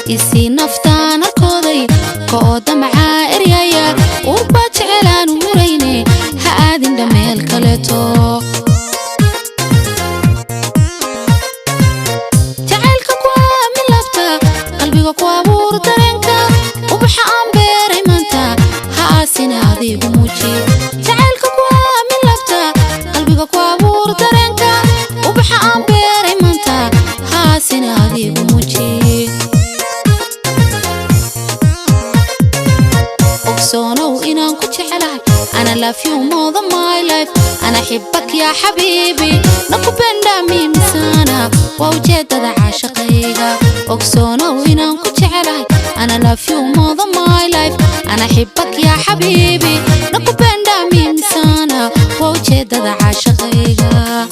isi naftaan arkooday kooda macaa eryaya urba jecelaan murayne ha aadin dhameel kaleeto jacaylka ku aamin lafta qalbiga ku abuur dareenka ubaxa aan beeray maanta ha aasin adigu muuji jacaylka ku aamin lafta qalbiga ku abuur dareenka ubaxa aan beeray maanta ha aasin adigu muuji ogsoonow inaan ku jecelahay أنا love you more than my life أنا أحبك يا حبيبي نكبندا ميمسانا ووجدت عاشقيها ogsoonow inaan ku jecelahay أنا love you more than my life أنا أحبك يا حبيبي نكبندا ميمسانا ووجدت عاشقيها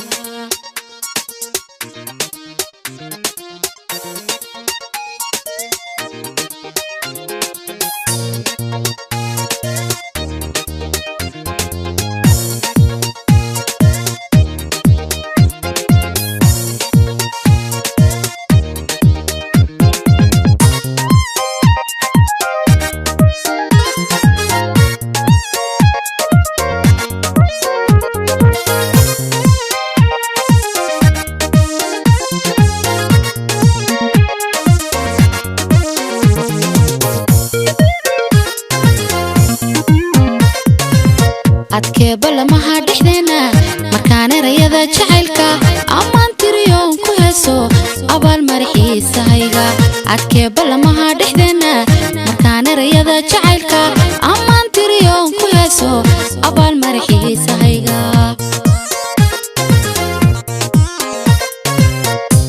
adkee balamaha dhexdeena markaan erayada jacaylka ammaan tiriyoon ku heeso abaal maraxiisahayga adkee balamaha dhexdeena markaan erayada jacaylka ammaan tiriyoon ku heeso abaal maraxiisahayga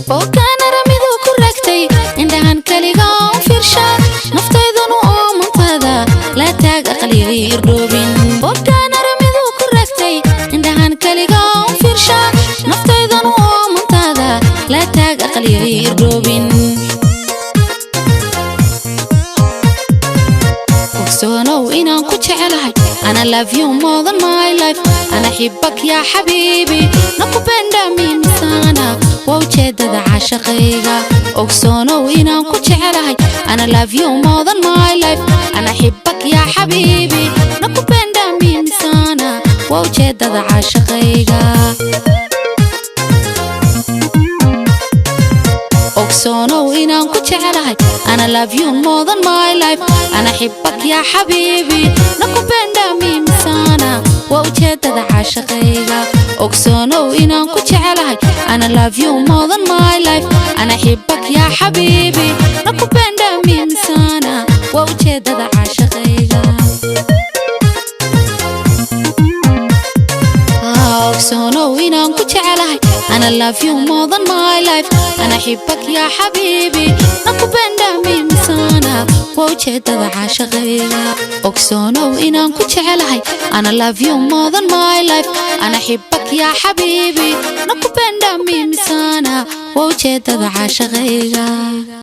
bookaan aramidu ku raagtay indhahan kaliga u fiirsha naftaydanu oo mantada la taag aqliga irdhoobin نفتيضن ومنتهى لا تاج أقلي الروبين ogsoonow inaan ku jecelahay أنا love you more than my life أنا أحبك يا حبيبي نكبندا ميمسانا ووجدت عاشقيها ogsoonow inaan ku jecelahay أنا love you more than my life أنا أحبك يا حبيبي نكبندا ميمسانا ووجدت عاشقيها ogsoonow inaan ku jecelahay أنا love you more than my life أنا أحبك يا حبيبي نكبندا ميمسانا ووجدت عاشقيها ogsoonow inaan ku jecelahay أنا love you more than my life أنا أحبك يا حبيبي نكبندا ميمسانا ووجدت عاشقيها ogsoonow inaan ku jecelahay أنا love you more than my life أنا أحبك يا حبيبي نكبندا ميمسانا ووجدت عاشقيها ogsoonow inaan ku jecelahay أنا love you more than my life أنا أحبك يا حبيبي نكبندا ميمسانا ووجدت عاشقيها